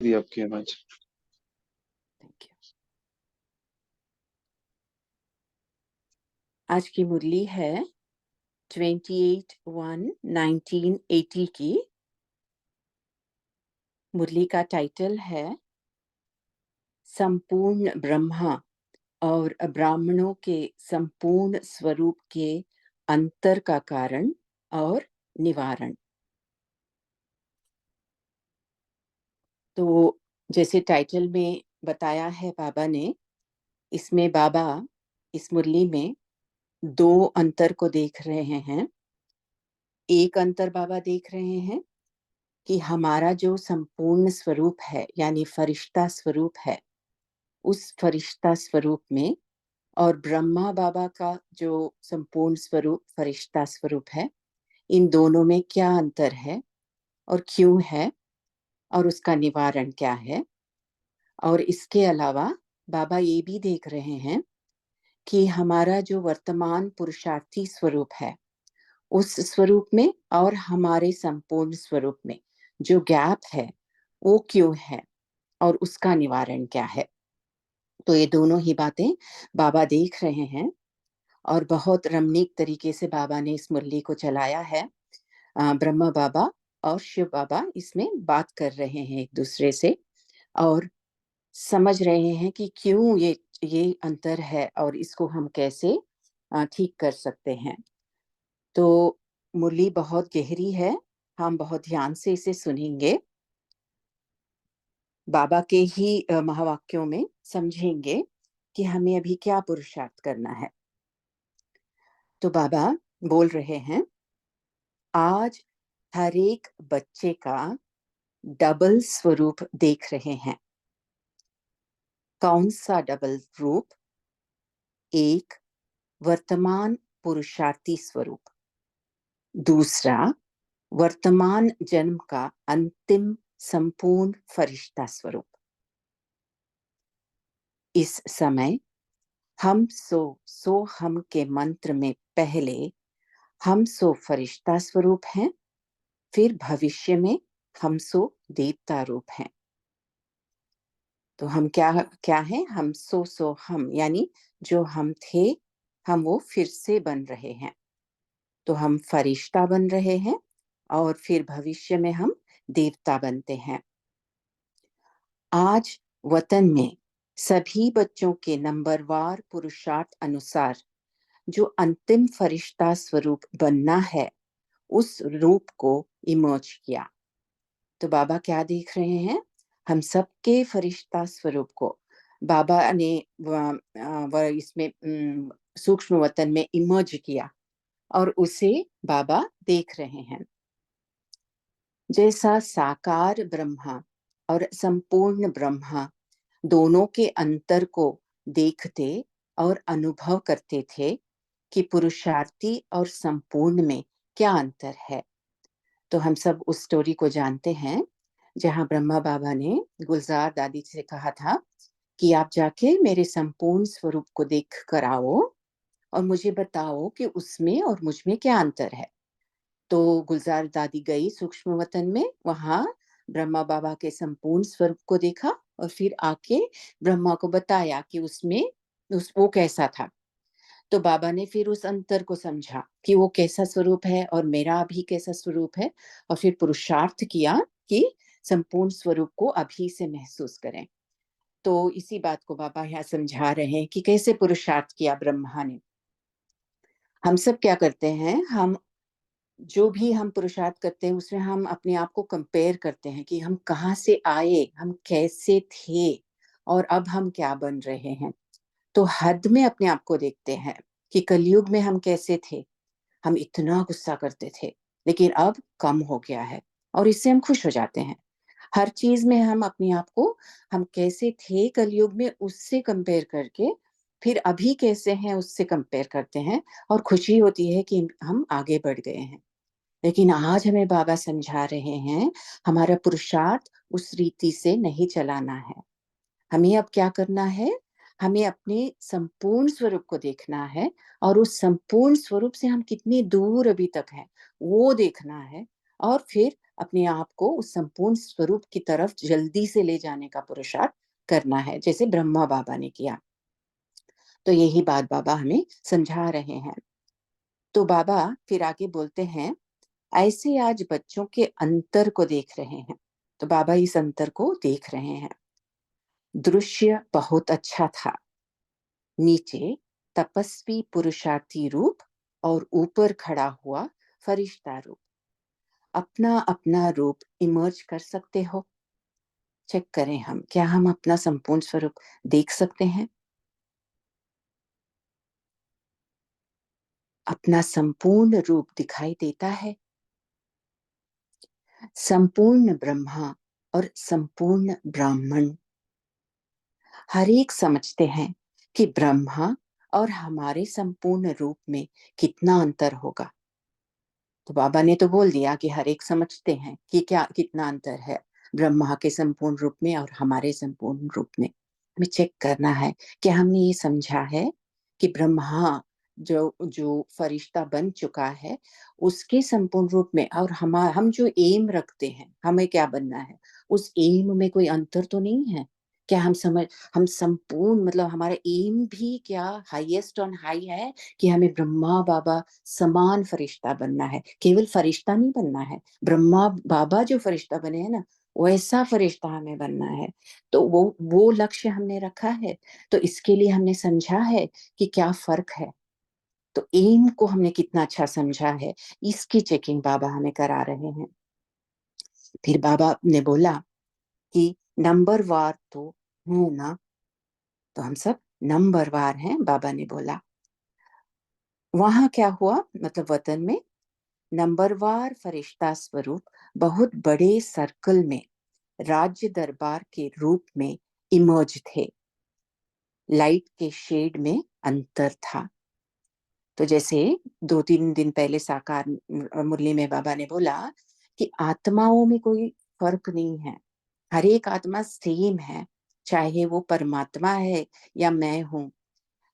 दी आपकी आवाज। Thank you. आज की मुरली है 28/1/1980 की। मुरली का टाइटल है संपूर्ण ब्रह्मा और ब्राह्मणों के संपूर्ण स्वरूप के अंतर का कारण और निवारण। तो जैसे टाइटल में बताया है बाबा ने, इसमें बाबा इस मुरली में दो अंतर को देख रहे हैं। एक अंतर बाबा देख रहे हैं कि हमारा जो संपूर्ण स्वरूप है यानी फरिश्ता स्वरूप है, उस फरिश्ता स्वरूप में और ब्रह्मा बाबा का जो संपूर्ण स्वरूप फरिश्ता स्वरूप है, इन दोनों में क्या अंतर है और क्यों है और उसका निवारण क्या है। और इसके अलावा बाबा ये भी देख रहे हैं कि हमारा जो वर्तमान पुरुषार्थी स्वरूप है, उस स्वरूप में और हमारे संपूर्ण स्वरूप में जो गैप है वो क्यों है और उसका निवारण क्या है। तो ये दोनों ही बातें बाबा देख रहे हैं और बहुत रमणीक तरीके से बाबा ने इस मुरली को चलाया है। ब्रह्मा बाबा और शिव बाबा इसमें बात कर रहे हैं एक दूसरे से और समझ रहे हैं कि क्यों ये अंतर है और इसको हम कैसे ठीक कर सकते हैं। तो मुरली बहुत गहरी है, हम बहुत ध्यान से इसे सुनेंगे, बाबा के ही महावाक्यों में समझेंगे कि हमें अभी क्या पुरुषार्थ करना है। तो बाबा बोल रहे हैं, आज हर एक बच्चे का डबल स्वरूप देख रहे हैं। कौन सा डबल रूप? एक, वर्तमान पुरुषार्थी स्वरूप, दूसरा वर्तमान जन्म का अंतिम संपूर्ण फरिश्ता स्वरूप। इस समय हम सो हम के मंत्र में पहले हम सो फरिश्ता स्वरूप हैं, फिर भविष्य में हम सो देवता रूप हैं। तो हम क्या क्या हैं? हम सो हम यानी जो हम थे, हम वो फिर से बन रहे हैं। तो हम फरिश्ता बन रहे हैं और फिर भविष्य में हम देवता बनते हैं। आज वतन में सभी बच्चों के नंबरवार पुरुषार्थ अनुसार जो अंतिम फरिश्ता स्वरूप बनना है, उस रूप को इमर्ज किया। तो बाबा क्या देख रहे हैं? हम सबके फरिश्ता स्वरूप को बाबा ने इसमें सूक्ष्म वतन में इमर्ज किया और उसे बाबा देख रहे हैं। जैसा साकार ब्रह्मा और संपूर्ण ब्रह्मा दोनों के अंतर को देखते और अनुभव करते थे कि पुरुषार्थी और संपूर्ण में क्या अंतर है। तो हम सब उस स्टोरी को जानते हैं जहां ब्रह्मा बाबा ने गुलजार दादी से कहा था कि आप जाके मेरे संपूर्ण स्वरूप को देख कर आओ और मुझे बताओ कि उसमें और मुझ में क्या अंतर है। तो गुलजार दादी गई सूक्ष्म वतन में, वहां ब्रह्मा बाबा के संपूर्ण स्वरूप को देखा और फिर आके ब्रह्मा को बताया कि उसमें वो कैसा था। तो बाबा ने फिर उस अंतर को समझा कि वो कैसा स्वरूप है और मेरा भी कैसा स्वरूप है, और फिर पुरुषार्थ किया कि संपूर्ण स्वरूप को अभी से महसूस करें। तो इसी बात को बाबा यहाँ समझा रहे हैं कि कैसे पुरुषार्थ किया ब्रह्मा ने। हम सब क्या करते हैं? हम जो भी हम पुरुषार्थ करते हैं उसमें हम अपने आप को कंपेयर करते हैं कि हम कहाँ से आए, हम कैसे थे और अब हम क्या बन रहे हैं। तो हद में अपने आप को देखते हैं कि कलयुग में हम कैसे थे। हम इतना गुस्सा करते थे, लेकिन अब कम हो गया है और इससे हम खुश हो जाते हैं। हर चीज में हम अपने आप को, हम कैसे थे कलयुग में उससे कंपेयर करके फिर अभी कैसे हैं उससे कंपेयर करते हैं और खुशी होती है कि हम आगे बढ़ गए हैं। लेकिन आज हमें बाबा समझा रहे हैं, हमारा पुरुषार्थ उस रीति से नहीं चलाना है। हमें अब क्या करना है? हमें अपने संपूर्ण स्वरूप को देखना है और उस संपूर्ण स्वरूप से हम कितनी दूर अभी तक हैं वो देखना है और फिर अपने आप को उस संपूर्ण स्वरूप की तरफ जल्दी से ले जाने का पुरुषार्थ करना है, जैसे ब्रह्मा बाबा ने किया। तो यही बात बाबा हमें समझा रहे हैं। तो बाबा फिर आगे बोलते हैं, ऐसे आज बच्चों के अंतर को देख रहे हैं। तो बाबा इस अंतर को देख रहे हैं। दृश्य बहुत अच्छा था। नीचे तपस्वी पुरुषार्थी रूप और ऊपर खड़ा हुआ फरिश्ता रूप। अपना अपना रूप इमर्ज कर सकते हो। चेक करें हम, क्या हम अपना संपूर्ण स्वरूप देख सकते हैं? अपना संपूर्ण रूप दिखाई देता है। संपूर्ण ब्रह्मा और संपूर्ण ब्राह्मण, हर एक समझते हैं कि ब्रह्मा और हमारे संपूर्ण रूप में कितना अंतर होगा। तो बाबा ने तो बोल दिया कि हर एक समझते हैं कि क्या कितना अंतर है ब्रह्मा के संपूर्ण रूप में और हमारे संपूर्ण रूप में। हमें चेक करना है कि हमने ये समझा है कि ब्रह्मा जो जो फरिश्ता बन चुका है उसके संपूर्ण रूप में और हम जो एम रखते हैं हमें क्या बनना है, उस एम में कोई अंतर तो नहीं है क्या? हम संपूर्ण मतलब हमारा एम भी क्या हाईएस्ट ऑन हाई है कि हमें ब्रह्मा बाबा समान फरिश्ता बनना है। केवल फरिश्ता नहीं बनना है, ब्रह्मा बाबा जो फरिश्ता बने हैं ना वैसा फरिश्ता हमें बनना है। तो वो लक्ष्य हमने रखा है। तो इसके लिए हमने समझा है कि क्या फर्क है। तो एम को हमने कितना अच्छा समझा है, इसकी चेकिंग बाबा हमें करा रहे हैं। फिर बाबा ने बोला कि नंबरवार तो है ना, तो हम सब नंबरवार हैं, बाबा ने बोला। वहां क्या हुआ, मतलब वतन में नंबरवार फरिश्ता स्वरूप बहुत बड़े सर्कल में राज्य दरबार के रूप में इमर्ज थे। लाइट के शेड में अंतर था। तो जैसे 2-3 दिन पहले साकार मुरली में बाबा ने बोला कि आत्माओं में कोई फर्क नहीं है, हर एक आत्मा सेम है, चाहे वो परमात्मा है या मैं हूं।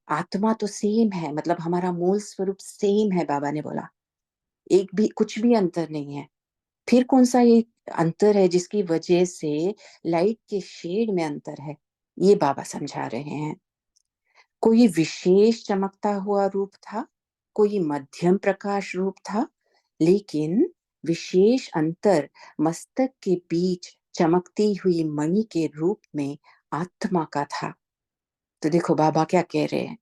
आत्मा तो सेम है, मतलब हमारा मूल स्वरूप सेम है, बाबा ने बोला। एक भी कुछ भी अंतर नहीं है। फिर कौन सा ये अंतर है जिसकी वजह से लाइट के शेड में अंतर है, ये बाबा समझा रहे हैं। कोई विशेष चमकता हुआ रूप था, कोई मध्यम प्रकाश रूप था, लेकिन विशेष अंतर मस्तक के बीच चमकती हुई मणि के रूप में आत्मा का था। तो देखो बाबा क्या कह रहे हैं,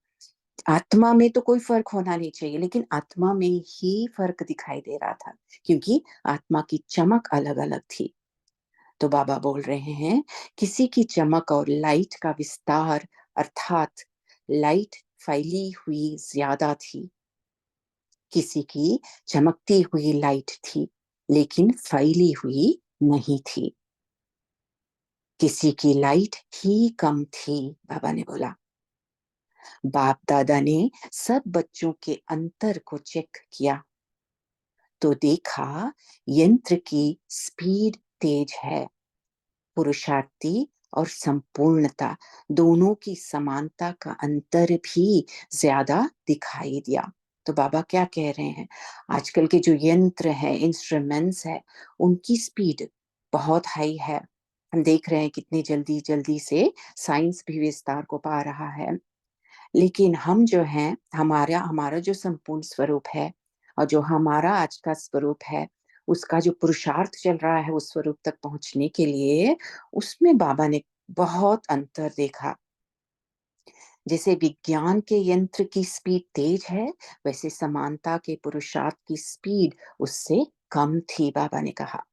आत्मा में तो कोई फर्क होना नहीं चाहिए, लेकिन आत्मा में ही फर्क दिखाई दे रहा था क्योंकि आत्मा की चमक अलग अलग थी। तो बाबा बोल रहे हैं, किसी की चमक और लाइट का विस्तार, अर्थात लाइट फैली हुई ज्यादा थी, किसी की चमकती हुई लाइट थी लेकिन फैली हुई नहीं थी, किसी की लाइट ही कम थी, बाबा ने बोला। बाप दादा ने सब बच्चों के अंतर को चेक किया तो देखा यंत्र की स्पीड तेज है, पुरुषार्थी और संपूर्णता दोनों की समानता का अंतर भी ज्यादा दिखाई दिया। तो बाबा क्या कह रहे हैं, आजकल के जो यंत्र है, इंस्ट्रूमेंट्स है, उनकी स्पीड बहुत हाई है। हम देख रहे हैं कितनी जल्दी जल्दी से साइंस भी विस्तार को पा रहा है। लेकिन हम जो हैं, हमारा हमारा जो संपूर्ण स्वरूप है और जो हमारा आज का स्वरूप है, उसका जो पुरुषार्थ चल रहा है उस स्वरूप तक पहुंचने के लिए, उसमें बाबा ने बहुत अंतर देखा। जैसे विज्ञान के यंत्र की स्पीड तेज है, वैसे समानता के पुरुषार्थ की स्पीड उससे कम थी, बाबा ने कहा।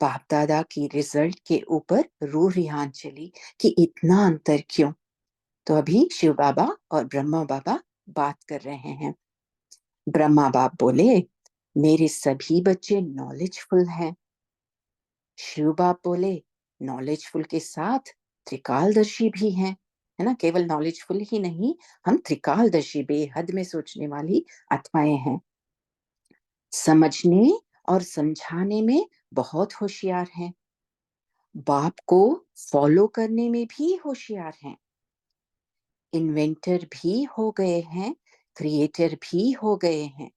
बाप दादा की रिजल्ट के ऊपर रूह रिहान चली कि इतना अंतर क्यों। तो अभी शिव बाबा और ब्रह्मा बाबा बात कर रहे हैं। ब्रह्मा बाप बोले, मेरे सभी बच्चे नॉलेजफुल हैं। शिव बाप बोले, नॉलेजफुल के साथ त्रिकालदर्शी भी हैं, है ना, केवल नॉलेजफुल ही नहीं, हम त्रिकालदर्शी, बेहद में सोचने वाली आत्माएं हैं। समझने और समझाने में बहुत होशियार हैं, बाप को फॉलो करने में भी होशियार हैं, इन्वेंटर भी हो गए हैं, क्रिएटर भी हो गए हैं,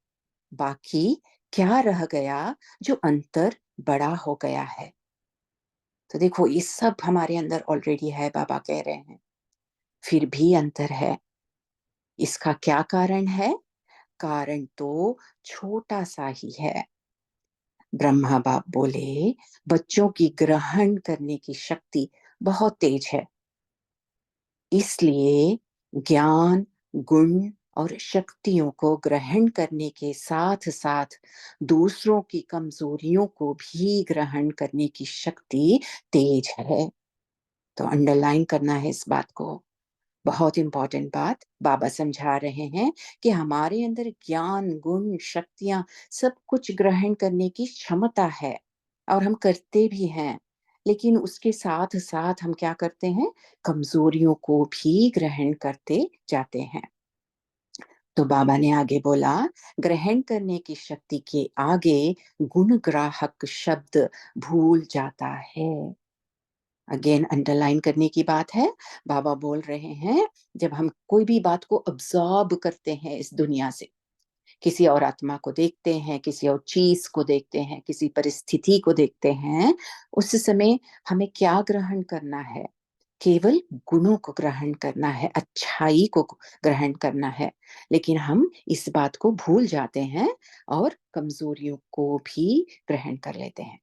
बाकी क्या रह गया जो अंतर बड़ा हो गया है? तो देखो ये सब हमारे अंदर ऑलरेडी है, बाबा कह रहे हैं, फिर भी अंतर है। इसका क्या कारण है? कारण तो छोटा सा ही है। ब्रह्मा बाप बोले, बच्चों की ग्रहण करने की शक्ति बहुत तेज है, इसलिए ज्ञान, गुण और शक्तियों को ग्रहण करने के साथ साथ दूसरों की कमजोरियों को भी ग्रहण करने की शक्ति तेज है। तो अंडरलाइन करना है इस बात को। बहुत इंपॉर्टेंट बात बाबा समझा रहे हैं कि हमारे अंदर ज्ञान, गुण, शक्तियां, सब कुछ ग्रहण करने की क्षमता है और हम करते भी हैं। लेकिन उसके साथ साथ हम क्या करते हैं? कमजोरियों को भी ग्रहण करते जाते हैं। तो बाबा ने आगे बोला, ग्रहण करने की शक्ति के आगे गुणग्राहक शब्द भूल जाता है। अगेन अंडरलाइन करने की बात है। बाबा बोल रहे हैं, जब हम कोई भी बात को अब्सॉर्ब करते हैं इस दुनिया से, किसी और आत्मा को देखते हैं, किसी और चीज को देखते हैं, किसी परिस्थिति को देखते हैं, उस समय हमें क्या ग्रहण करना है? केवल गुणों को ग्रहण करना है, अच्छाई को ग्रहण करना है। लेकिन हम इस बात को भूल जाते हैं और कमजोरियों को भी ग्रहण कर लेते हैं।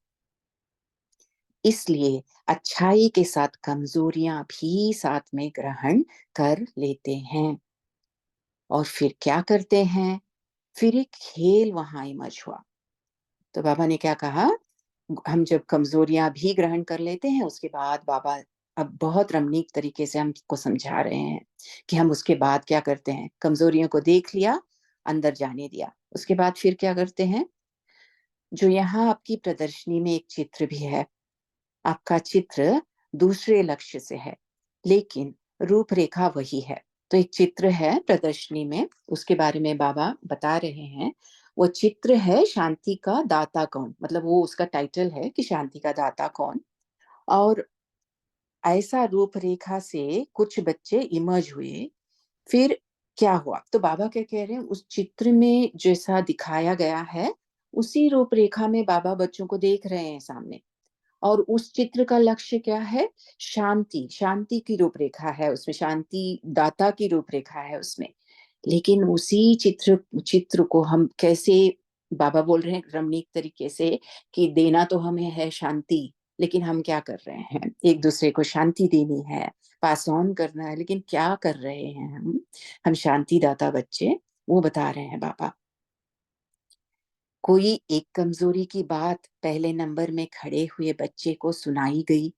इसलिए अच्छाई के साथ कमजोरियां भी साथ में ग्रहण कर लेते हैं। और फिर क्या करते हैं? फिर एक खेल वहां इमर्ज हुआ। तो बाबा ने क्या कहा? हम जब कमजोरियां भी ग्रहण कर लेते हैं, उसके बाद बाबा अब बहुत रमणीक तरीके से हमको समझा रहे हैं कि हम उसके बाद क्या करते हैं। कमजोरियों को देख लिया, अंदर जाने दिया, उसके बाद फिर क्या करते हैं? जो यहाँ आपकी प्रदर्शनी में एक चित्र भी है, आपका चित्र दूसरे लक्ष्य से है, लेकिन रूपरेखा वही है। तो एक चित्र है प्रदर्शनी में, उसके बारे में बाबा बता रहे हैं। वो चित्र है शांति का दाता कौन, मतलब वो उसका टाइटल है कि शांति का दाता कौन। और ऐसा रूपरेखा से कुछ बच्चे इमर्ज हुए। फिर क्या हुआ? तो बाबा क्या कह रहे हैं, उस चित्र में जैसा दिखाया गया है, उसी रूपरेखा में बाबा बच्चों को देख रहे हैं सामने। और उस चित्र का लक्ष्य क्या है? शांति, शांति की रूपरेखा है उसमें, शांति दाता की रूपरेखा है उसमें। लेकिन उसी चित्र चित्र को हम कैसे, बाबा बोल रहे हैं रमणीक तरीके से, कि देना तो हमें है शांति, लेकिन हम क्या कर रहे हैं? एक दूसरे को शांति देनी है, पास ऑन करना है, लेकिन क्या कर रहे हैं हम शांति दाता बच्चे, वो बता रहे हैं बाबा। कोई एक कमजोरी की बात पहले नंबर में खड़े हुए बच्चे को सुनाई गई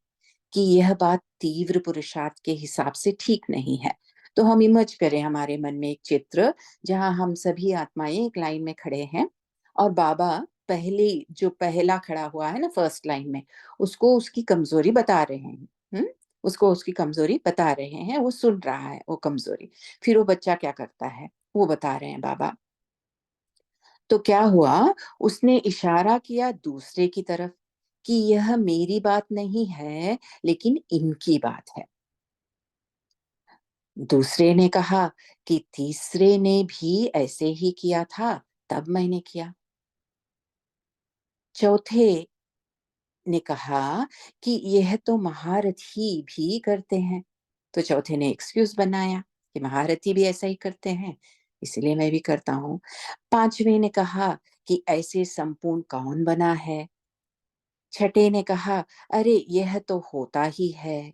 कि यह बात तीव्र पुरुषार्थ के हिसाब से ठीक नहीं है। तो हम इमेज करें हमारे मन में एक चित्र, जहां हम सभी आत्माएं एक लाइन में खड़े हैं और बाबा पहले, जो पहला खड़ा हुआ है ना फर्स्ट लाइन में, उसको उसकी कमजोरी बता रहे हैं। उसको उसकी कमजोरी बता रहे हैं, वो सुन रहा है वो कमजोरी। फिर वो बच्चा क्या करता है, वो बता रहे हैं बाबा। तो क्या हुआ? उसने इशारा किया दूसरे की तरफ कि यह मेरी बात नहीं है, लेकिन इनकी बात है। दूसरे ने कहा कि तीसरे ने भी ऐसे ही किया था, तब मैंने किया। चौथे ने कहा कि यह तो महारथी भी करते हैं। तो चौथे ने एक्सक्यूज बनाया कि महारथी भी ऐसा ही करते हैं, इसलिए मैं भी करता हूँ। पांचवे ने कहा कि ऐसे संपूर्ण कौन बना है? छठे ने कहा, अरे यह तो होता ही है।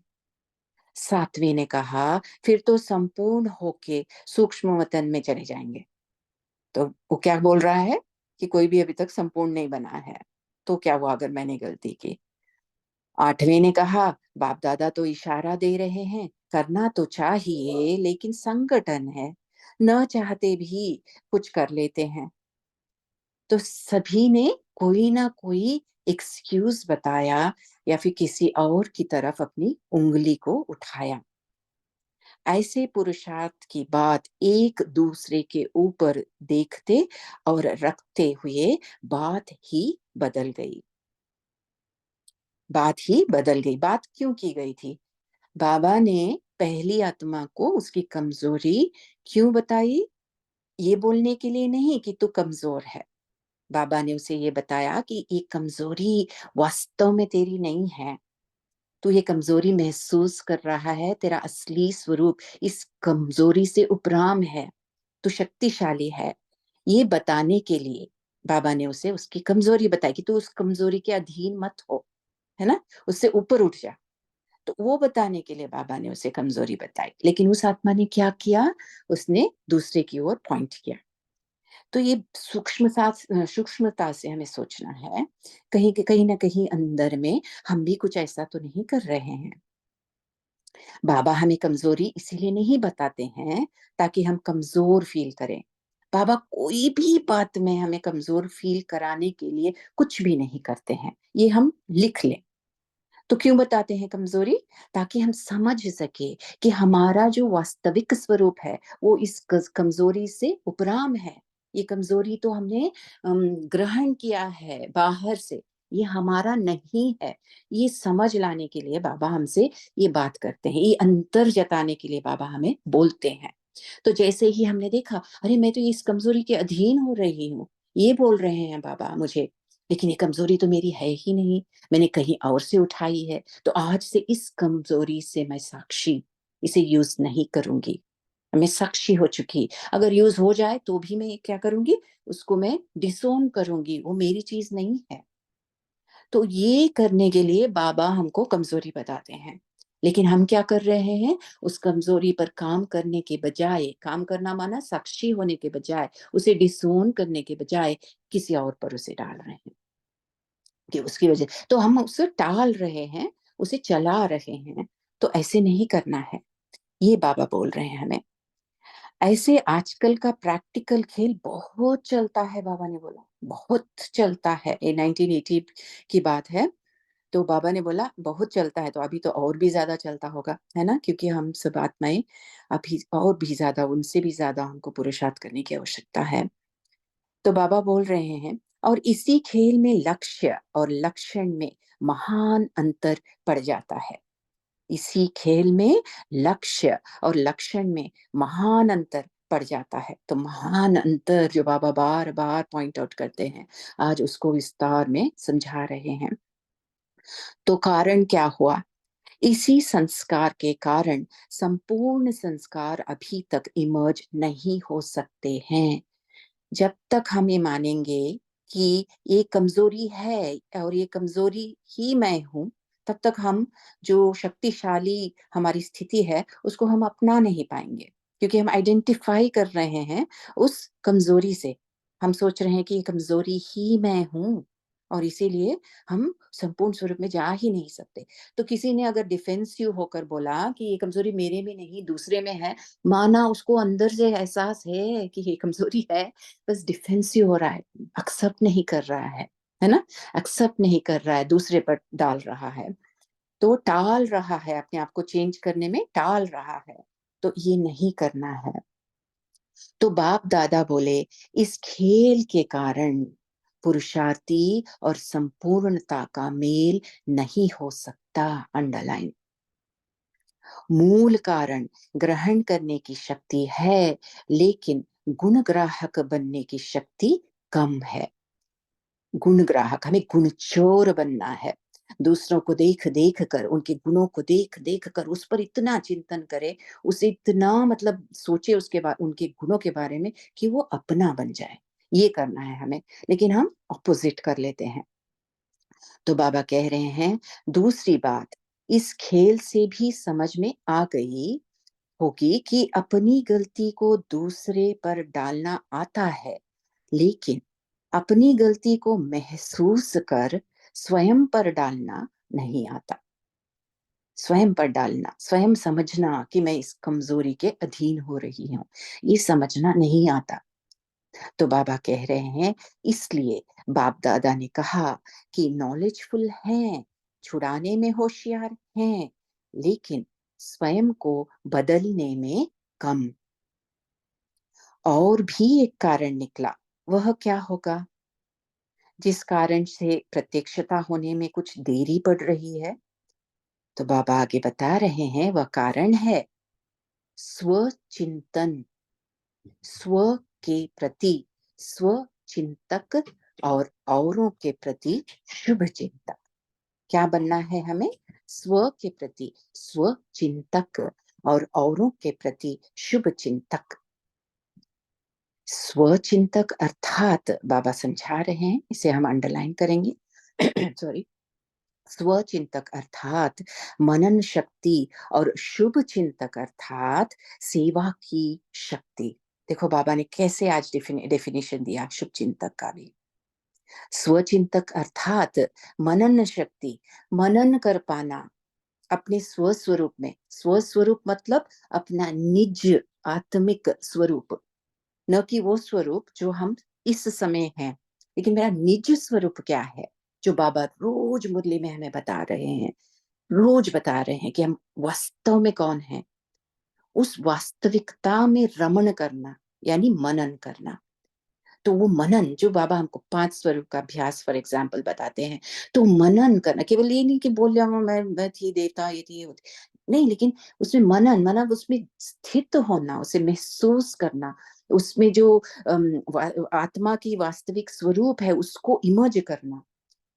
सातवें ने कहा, फिर तो संपूर्ण होके सूक्ष्म वतन में चले जाएंगे। तो वो क्या बोल रहा है कि कोई भी अभी तक संपूर्ण नहीं बना है, तो क्या हुआ अगर मैंने गलती की? आठवें ने कहा, बाप दादा तो इशारा दे रहे हैं, करना तो चाहिए, लेकिन संगठन है, न चाहते भी कुछ कर लेते हैं। तो सभी ने कोई ना कोई एक्सक्यूज बताया या फिर किसी और की तरफ अपनी उंगली को उठाया। ऐसे पुरुषार्थ की बात एक दूसरे के ऊपर देखते और रखते हुए बात ही बदल गई। बात ही बदल गई। बात क्यों की गई थी? बाबा ने पहली आत्मा को उसकी कमजोरी क्यों बताई? ये बोलने के लिए नहीं कि तू कमजोर है, बाबा ने उसे ये बताया कि ये कमजोरी वास्तव में तेरी नहीं है, तू ये कमजोरी महसूस कर रहा है, तेरा असली स्वरूप इस कमजोरी से उपराम है, तू शक्तिशाली है। ये बताने के लिए बाबा ने उसे उसकी कमजोरी बताई कि तू उस कमजोरी के अधीन मत हो, है ना, उससे ऊपर उठ जा। तो वो बताने के लिए बाबा ने उसे कमजोरी बताई, लेकिन उस आत्मा ने क्या किया, उसने दूसरे की ओर पॉइंट किया। तो ये सूक्ष्मता से हमें सोचना है, कहीं ना कहीं अंदर में हम भी कुछ ऐसा तो नहीं कर रहे हैं। बाबा हमें कमजोरी इसीलिए नहीं बताते हैं ताकि हम कमजोर फील करें। बाबा कोई भी बात में हमें कमजोर फील कराने के लिए कुछ भी नहीं करते हैं, ये हम लिख लें। तो क्यों बताते हैं कमजोरी? ताकि हम समझ सके कि हमारा जो वास्तविक स्वरूप है वो इस कमजोरी से उपराम है। ये कमजोरी तो हमने ग्रहण किया है बाहर से, ये हमारा नहीं है। ये समझ लाने के लिए बाबा हमसे ये बात करते हैं, ये अंतर जताने के लिए बाबा हमें बोलते हैं। तो जैसे ही हमने देखा, अरे मैं तो इस कमजोरी के अधीन हो रही हूँ, ये बोल रहे हैं बाबा मुझे, लेकिन ये कमजोरी तो मेरी है ही नहीं, मैंने कहीं और से उठाई है। तो आज से इस कमजोरी से मैं साक्षी, इसे यूज नहीं करूंगी। मैं साक्षी हो चुकी, अगर यूज हो जाए तो भी मैं क्या करूंगी, उसको मैं डिसोन करूंगी, वो मेरी चीज नहीं है। तो ये करने के लिए बाबा हमको कमजोरी बताते हैं, लेकिन हम क्या कर रहे हैं, उस कमजोरी पर काम करने के बजाय, काम करना माना साक्षी होने के बजाय, उसे डिसोन करने के बजाय किसी और पर उसे डाल रहे हैं कि उसकी वजह, तो हम उसे टाल रहे हैं, उसे चला रहे हैं। तो ऐसे नहीं करना है, ये बाबा बोल रहे हैं हमें। ऐसे आजकल का प्रैक्टिकल खेल बहुत चलता है, बाबा ने बोला बहुत चलता है। ये 1980 की बात है। तो बाबा ने बोला बहुत चलता है, तो अभी तो और भी ज्यादा चलता होगा, है ना, क्योंकि हम सब आत्माएं अभी और भी ज्यादा, उनसे भी ज्यादा हमको पुरुषार्थ करने की आवश्यकता है। तो बाबा बोल रहे हैं, और इसी खेल में लक्ष्य और लक्षण में महान अंतर पड़ जाता है। इसी खेल में लक्ष्य और लक्षण में महान अंतर पड़ जाता है। तो महान अंतर जो बाबा बार बार पॉइंट आउट करते हैं, आज उसको विस्तार में समझा रहे हैं। तो कारण क्या हुआ, इसी संस्कार के कारण संपूर्ण संस्कार अभी तक इमर्ज नहीं हो सकते हैं। जब तक हम ये मानेंगे कि ये कमजोरी है और ये कमजोरी ही मैं हूं, तब तक हम जो शक्तिशाली हमारी स्थिति है उसको हम अपना नहीं पाएंगे, क्योंकि हम आइडेंटिफाई कर रहे हैं उस कमजोरी से। हम सोच रहे हैं कि ये कमजोरी ही मैं हूं, और इसीलिए हम संपूर्ण स्वरूप में जा ही नहीं सकते। तो किसी ने अगर डिफेंसिव होकर बोला कि ये कमजोरी मेरे में नहीं दूसरे में है, माना उसको अंदर से एहसास है कि ये कमजोरी है, बस डिफेंसिव हो रहा है, एक्सेप्ट नहीं कर रहा है ना, एक्सेप्ट नहीं कर रहा है, दूसरे पर डाल रहा है, तो टाल रहा है, अपने आप को चेंज करने में टाल रहा है। तो ये नहीं करना है। तो बाप दादा बोले, इस खेल के कारण पुरुषार्थी और संपूर्णता का मेल नहीं हो सकता। अंडरलाइन, मूल कारण ग्रहण करने की शक्ति है, लेकिन गुणग्राहक बनने की शक्ति कम है। गुणग्राहक, हमें गुणचोर बनना है। दूसरों को देख देख कर, उनके गुणों को देख देख कर उस पर इतना चिंतन करे, उसे इतना मतलब सोचे उसके बाद उनके गुणों के बारे में कि वो अपना बन जाए। ये करना है हमें, लेकिन हम ऑपोजिट कर लेते हैं। तो बाबा कह रहे हैं, दूसरी बात इस खेल से भी समझ में आ गई होगी कि अपनी गलती को दूसरे पर डालना आता है, लेकिन अपनी गलती को महसूस कर स्वयं पर डालना नहीं आता। स्वयं पर डालना, स्वयं समझना कि मैं इस कमजोरी के अधीन हो रही हूँ, ये समझना नहीं आता। तो बाबा कह रहे हैं, इसलिए बाप दादा ने कहा कि नॉलेजफुल हैं, छुड़ाने में होशियार हैं, लेकिन स्वयं को बदलने में कम। और भी एक कारण निकला, वह क्या होगा, जिस कारण से प्रत्यक्षता होने में कुछ देरी पड़ रही है। तो बाबा आगे बता रहे हैं, वह कारण है स्वचिंतन, स्व के प्रति स्वचिंतक और औरों के प्रति शुभ चिंतक। क्या बनना है हमें? स्व के प्रति स्व चिंतक और औरों के प्रति शुभ चिंतक। स्वचिंतक अर्थात बाबा समझा रहे हैं, इसे हम अंडरलाइन करेंगे सॉरी। स्वचिंतक अर्थात मनन शक्ति और शुभ चिंतक अर्थात सेवा की शक्ति। देखो बाबा ने कैसे आज डेफिनेशन दिया शुभ चिंतक का भी। स्वचिंतक अर्थात मनन शक्ति, मनन कर पाना अपने स्वस्वरूप में। स्वस्वरूप मतलब अपना निज आत्मिक स्वरूप, न कि वो स्वरूप जो हम इस समय हैं, लेकिन मेरा निज स्वरूप क्या है, जो बाबा रोज मुरली में हमें बता रहे हैं, रोज बता रहे हैं कि हम वास्तव में कौन हैं। उस वास्तविकता में रमण करना यानी मनन करना। तो वो मनन जो बाबा हमको 5 स्वरूप का अभ्यास फॉर एग्जाम्पल बताते हैं, तो मनन करना केवल ये नहीं कि बोल रहा हूँ मैं थी देवता ये थी नहीं, लेकिन उसमें मनन मतलब उसमें स्थित होना, उसे महसूस करना, उसमें जो आत्मा की वास्तविक स्वरूप है उसको इमर्ज करना,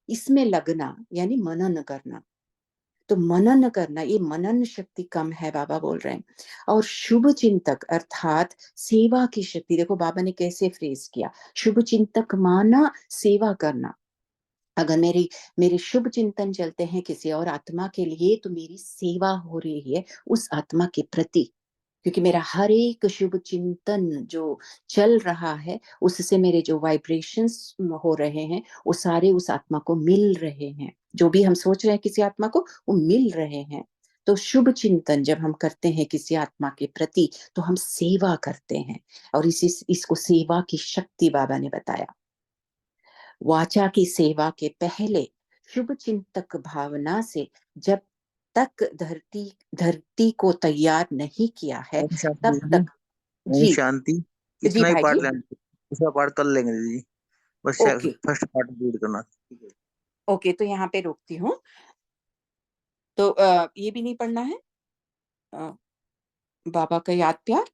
इसमें लगना यानी मनन करना। तो मनन करना, ये मनन शक्ति कम है बाबा बोल रहे हैं। और शुभ चिंतक अर्थात सेवा की शक्ति। देखो बाबा ने कैसे फ्रेज किया, शुभ चिंतक माना सेवा करना। अगर मेरे शुभ चिंतन चलते हैं किसी और आत्मा के लिए, तो मेरी सेवा हो रही है उस आत्मा के प्रति, क्योंकि मेरा हर एक शुभ चिंतन जो चल रहा है उससे मेरे जो वाइब्रेशंस हो रहे हैं वो सारे उस आत्मा को मिल रहे हैं। जो भी हम सोच रहे हैं किसी आत्मा को, वो मिल रहे हैं। तो शुभ चिंतन जब हम करते हैं किसी आत्मा के प्रति, तो हम सेवा करते हैं। और इसको सेवा की शक्ति बाबा ने बताया। वाचा की सेवा के पहले शुभ चिंतक भावना से जब तक धरती को तैयार नहीं किया है, ओम शांति तब दीदी। तक। ओम जी शांति। जी इतना ही भाई पार्ट जी। लेना, दूसरा पार्ट कल लेंगे दीदी। बस ओके फर्स्ट पार्ट रीड करना, ठीक है। ओके, तो यहाँ पे रोकती हूँ। तो ये भी नहीं पढ़ना है, अ, बाबा का याद प्यार।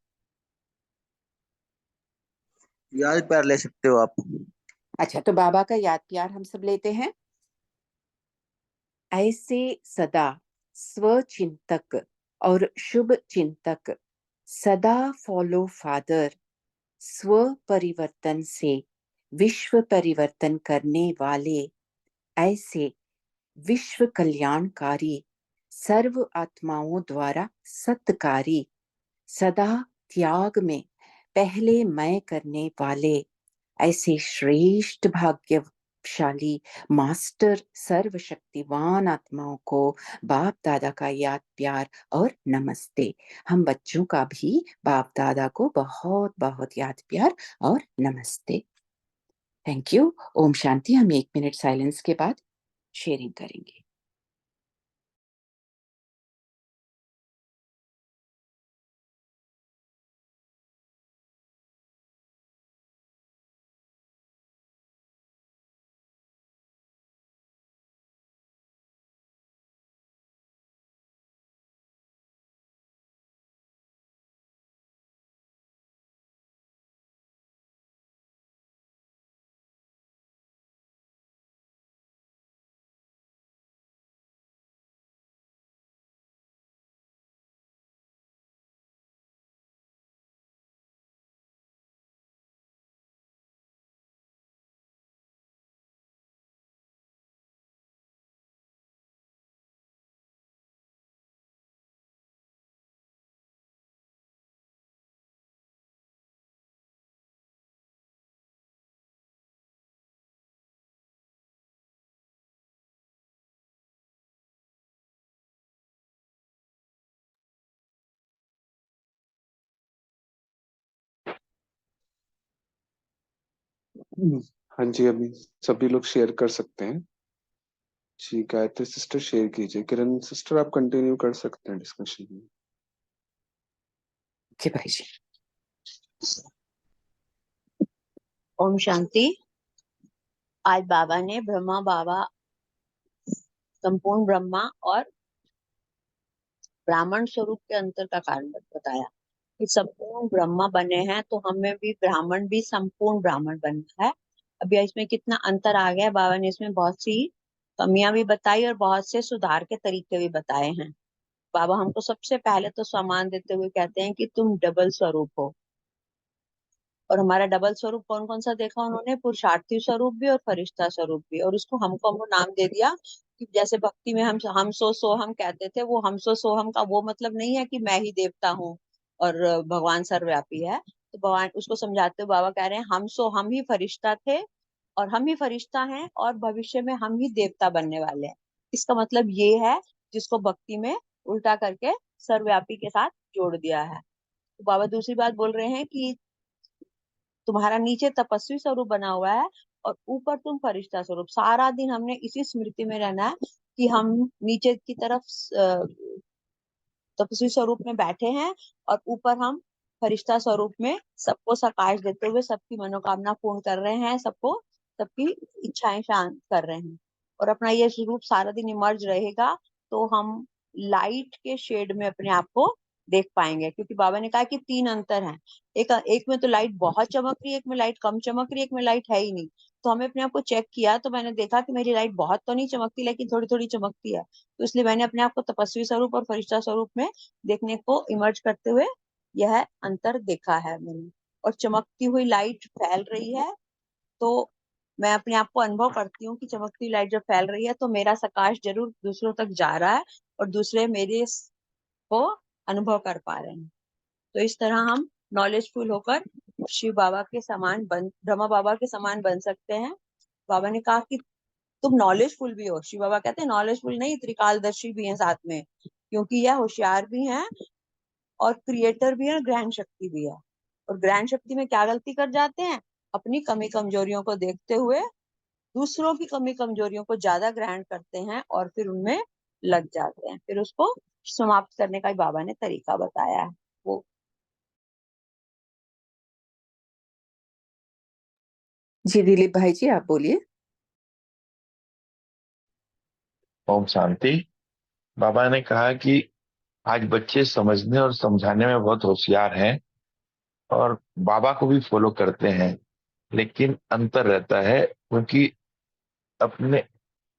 याद प्यार ले सकते हो आप। अच्छा, तो बाबा का याद प्यार हम सब लेते हैं। ऐसे सदा स्वचिंतक और शुभ चिंतक सदा फॉलो फादर, स्व परिवर्तन से विश्व परिवर्तन करने वाले, ऐसे विश्व कल्याणकारी, सर्व आत्माओं द्वारा सत्कारी, सदा त्याग में पहले मैं करने वाले, ऐसे श्रेष्ठ भाग्यशाली मास्टर सर्वशक्तिवान आत्माओं को बाप दादा का याद प्यार और नमस्ते। हम बच्चों का भी बाप दादा को बहुत बहुत याद प्यार और नमस्ते। Thank you. ओम शांति। हम 1 मिनट साइलेंस के बाद शेयरिंग करेंगे। हाँ जी, अभी सभी लोग शेयर कर सकते हैं। जी, गायत्री सिस्टर शेयर कीजिए। किरण सिस्टर आप कंटिन्यू कर सकते हैं डिस्कशन में। ओके भाई जी। ओम शांति। आज बाबा ने ब्रह्मा बाबा, संपूर्ण ब्रह्मा और ब्राह्मण स्वरूप के अंतर का कारण बताया कि संपूर्ण ब्रह्मा बने हैं तो हमें भी ब्राह्मण भी संपूर्ण ब्राह्मण बनना है। अभी इसमें कितना अंतर आ गया है। बाबा ने इसमें बहुत सी कमियां भी बताई और बहुत से सुधार के तरीके भी बताए हैं। बाबा हमको सबसे पहले तो सम्मान देते हुए कहते हैं कि तुम डबल स्वरूप हो। और हमारा डबल स्वरूप कौन कौन सा देखा उन्होंने? पुरुषार्थी स्वरूप भी और फरिश्ता स्वरूप भी। और उसको हमको नाम दे दिया कि जैसे भक्ति में हम सो हम कहते थे, वो हम सो हम का वो मतलब नहीं है कि मैं ही देवता हूँ और भगवान सर्वव्यापी है। तो भगवान उसको समझाते हुए बाबा कह रहे हैं हम ही फरिश्ता थे और हम ही फरिश्ता हैं और भविष्य में हम ही देवता बनने वाले हैं। इसका मतलब ये है, जिसको भक्ति में उल्टा करके सर्वव्यापी के साथ जोड़ दिया है। तो बाबा दूसरी बात बोल रहे हैं कि तुम्हारा नीचे तपस्वी स्वरूप बना हुआ है और ऊपर तुम फरिश्ता स्वरूप। सारा दिन हमने इसी स्मृति में रहना है कि हम नीचे की तरफ तपस्वी स्वरूप में बैठे हैं और ऊपर हम फरिश्ता स्वरूप में सबको सकाश देते हुए सबकी मनोकामना पूर्ण कर रहे हैं, सबको सबकी इच्छाएं शांत कर रहे हैं। और अपना ये स्वरूप सारा दिन इमर्ज रहेगा तो हम लाइट के शेड में अपने आप को देख पाएंगे। क्योंकि बाबा ने कहा कि 3 अंतर हैं। एक में तो लाइट बहुत चमक रही है, एक में लाइट कम चमक रही है, एक में लाइट है ही नहीं। तो हमें अपने आप को चेक किया तो मैंने देखा कि मेरी लाइट बहुत तो नहीं चमकती, लेकिन थोड़ी थोड़ी चमकती है। तो इसलिए मैंने अपने आप को तपस्वी स्वरूप और फरिश्ता स्वरूप में देखने को इमर्ज करते हुए यह अंतर देखा है मैंने। और चमकती हुई लाइट फैल रही है तो मैं अपने आप को अनुभव करती हूँ कि चमकती लाइट जब फैल रही है तो मेरा प्रकाश जरूर दूसरों तक जा रहा है और दूसरे मेरे को अनुभव कर पा रहे हैं। तो इस तरह हम नॉलेजफुल होकर शिव बाबा के समान ब्रह्मा बाबा के समान बन सकते हैं। बाबा ने कहा कि तुम नॉलेजफुल भी हो। शिव बाबा कहते हैं नॉलेजफुल नहीं, त्रिकालदर्शी भी हैं साथ में, क्योंकि यह होशियार भी हैं और क्रिएटर भी है और ग्रहण शक्ति भी है। और ग्रहण शक्ति में क्या गलती कर जाते हैं? अपनी कमी कमजोरियों को देखते हुए दूसरों की कमी कमजोरियों को ज्यादा ग्रहण करते हैं और फिर उनमें लग जाते हैं। फिर उसको समाप्त करने का ही बाबा ने तरीका बताया है। वो जी दिलीप भाई जी, आप बोलिए। ओम शांति। बाबा ने कहा कि आज बच्चे समझने और समझाने में बहुत होशियार हैं और बाबा को भी फॉलो करते हैं, लेकिन अंतर रहता है क्योंकि अपने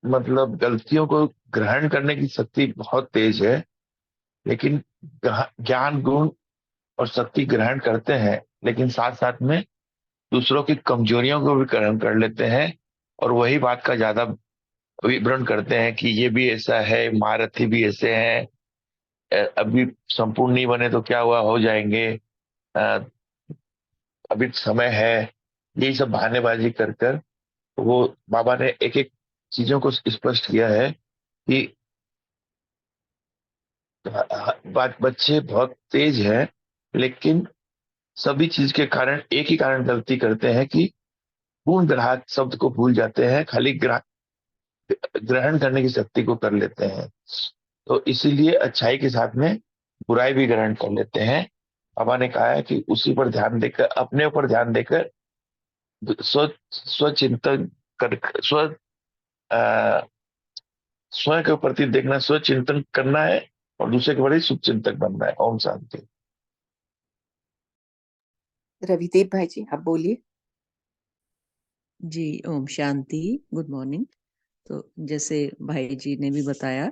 मतलब गलतियों को ग्रहण करने की शक्ति बहुत तेज है, लेकिन ज्ञान गुण और शक्ति ग्रहण करते हैं, लेकिन साथ साथ में दूसरों की कमजोरियों को भी ग्रहण कर लेते हैं और वही बात का ज्यादा विवरण करते हैं कि ये भी ऐसा है, महारथी भी ऐसे हैं, अभी संपूर्ण नहीं बने तो क्या हुआ, हो जाएंगे, अ, अभी समय है। यही सब बहानेबाजी कर कर वो बाबा ने एक एक चीजों को स्पष्ट किया है कि बच्चे बहुत तेज हैं, लेकिन सभी चीज के कारण एक ही कारण गलती करते हैं कि पूर्ण ग्राहक शब्द को भूल जाते हैं, खाली ग्रहण करने की शक्ति को कर लेते हैं। तो इसीलिए अच्छाई के साथ में बुराई भी ग्रहण कर लेते हैं। बाबा ने कहा है कि उसी पर ध्यान देकर, अपने ऊपर ध्यान देकर स्वचिंतन कर स्व अ, स्वयं के प्रति देखना, स्व चिंतन करना है और दूसरे के प्रति शुभ चिंतक बनना है। ओम शांति। रविदीप भाई जी, आप बोलिए। जी ओम शांति, गुड मॉर्निंग। तो जैसे भाई जी ने भी बताया,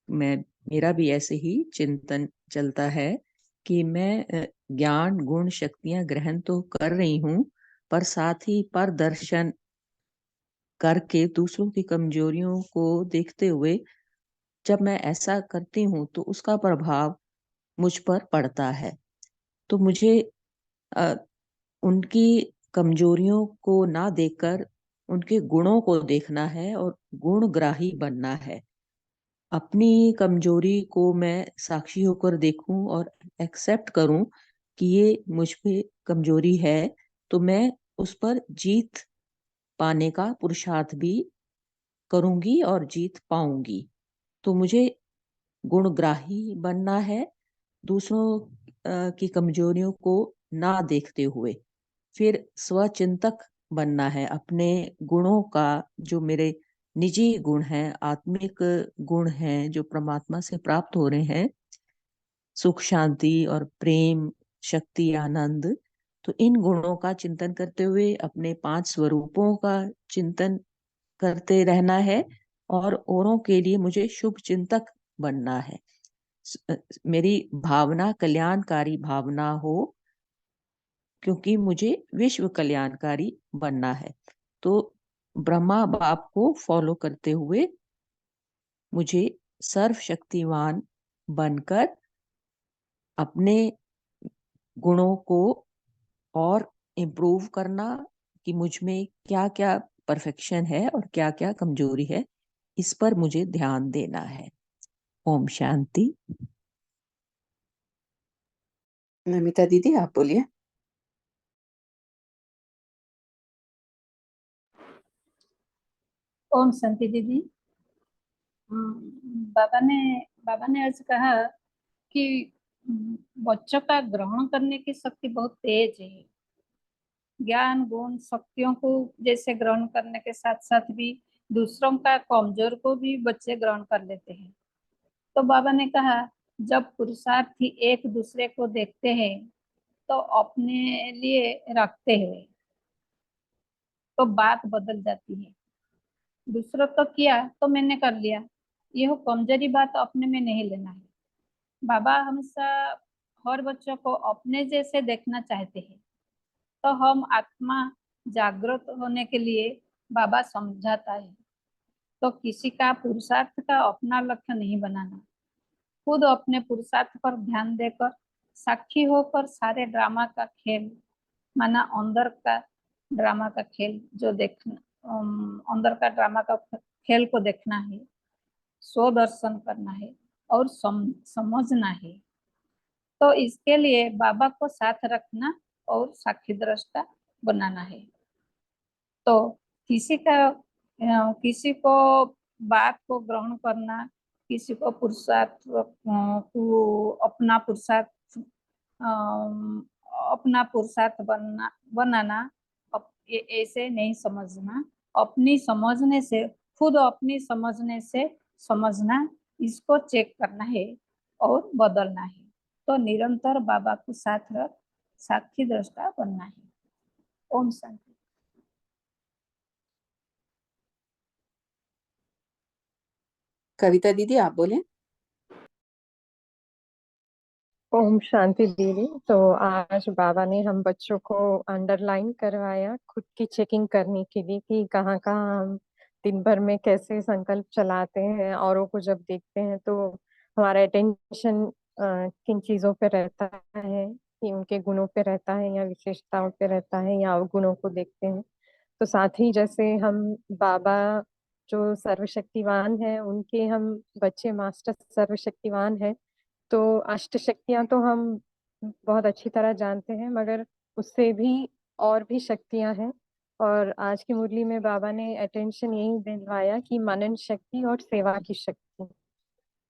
मेरा भी ऐसे ही चिंतन चलता है कि मैं ज्ञान गुण शक्तियां ग्रहण तो कर रही हूँ, पर साथ ही प्रदर्शन करके दूसरों की कमजोरियों को देखते हुए जब मैं ऐसा करती हूँ तो उसका प्रभाव मुझ पर पड़ता है। तो मुझे अ, उनकी कमजोरियों को ना देखकर उनके गुणों को देखना है और गुणग्राही बनना है। अपनी कमजोरी को मैं साक्षी होकर देखूं और एक्सेप्ट करूं कि ये मुझ पे कमजोरी है, तो मैं उस पर जीत पाने का पुरुषार्थ भी करूंगी और जीत पाऊंगी। तो मुझे गुणग्राही बनना है, दूसरों की कमजोरियों को ना देखते हुए। फिर स्वचिंतक बनना है, अपने गुणों का, जो मेरे निजी गुण हैं, आत्मिक गुण हैं, जो परमात्मा से प्राप्त हो रहे हैं, सुख शांति और प्रेम शक्ति आनंद, तो इन गुणों का चिंतन करते हुए अपने 5 स्वरूपों का चिंतन करते रहना है और औरों के लिए मुझे शुभ चिंतक बनना है। मेरी भावना कल्याणकारी भावना हो, क्योंकि मुझे विश्व कल्याणकारी बनना है। तो ब्रह्मा बाप को फॉलो करते हुए मुझे सर्वशक्तिवान बनकर अपने गुणों को और इम्प्रूव करना कि मुझ में क्या क्या परफेक्शन है और क्या क्या कमजोरी है, इस पर मुझे ध्यान देना है। ओम शांति। नमिता दीदी आप बोलिए। ओम शांति दीदी। बाबा ने आज कहा कि बच्चों का ग्रहण करने की शक्ति बहुत तेज है। ज्ञान गुण शक्तियों को जैसे ग्रहण करने के साथ साथ भी दूसरों का कमजोर को भी बच्चे ग्रहण कर लेते हैं। तो बाबा ने कहा जब पुरुषार्थी एक दूसरे को देखते हैं तो अपने लिए रखते हैं तो बात बदल जाती है। दूसरों तो किया तो मैंने कर लिया, यह कमजोरी बात अपने में नहीं लेना है। बाबा हमेशा हर बच्चों को अपने जैसे देखना चाहते हैं। तो हम आत्मा जागृत होने के लिए बाबा समझाता है। तो किसी का पुरुषार्थ का अपना लक्ष्य नहीं बनाना, खुद अपने पुरुषार्थ पर ध्यान देकर साक्षी होकर सारे ड्रामा का खेल, माना अंदर का ड्रामा का खेल जो देखना, अंदर का ड्रामा का खेल को देखना है, स्वदर्शन करना है और समझना है। तो इसके लिए बाबा को साथ रखना और साक्षी दृष्टा बनाना है। तो किसी को बात को ग्रहण करना, किसी को पुरुषार्थ को अपना पुरुषार्थ बनाना ऐसे नहीं समझना। अपनी समझने से, खुद अपनी समझने से समझना, इसको चेक करना है और बदलना है। तो निरंतर बाबा को साथ रख साक्षी दृष्टा बनना है। ओम शांति। कविता दीदी आप बोले। ओम शांति दीदी। तो आज बाबा ने हम बच्चों को अंडरलाइन करवाया खुद की चेकिंग करने के लिए कि कहाँ कहाँ हम दिन भर में कैसे संकल्प चलाते हैं। औरों को जब देखते हैं तो हमारा अटेंशन किन चीजों पे रहता है, कि उनके गुणों पे रहता है या विशेषताओं पे रहता है या अवगुणों को देखते हैं। तो साथ ही जैसे हम बाबा जो सर्वशक्तिवान है उनके हम बच्चे मास्टर सर्वशक्तिवान है, तो अष्ट शक्तियां तो हम बहुत अच्छी तरह जानते हैं, मगर उससे भी और भी शक्तियां हैं। और आज की मुरली में बाबा ने अटेंशन यही दिलवाया कि मनन शक्ति और सेवा की शक्ति।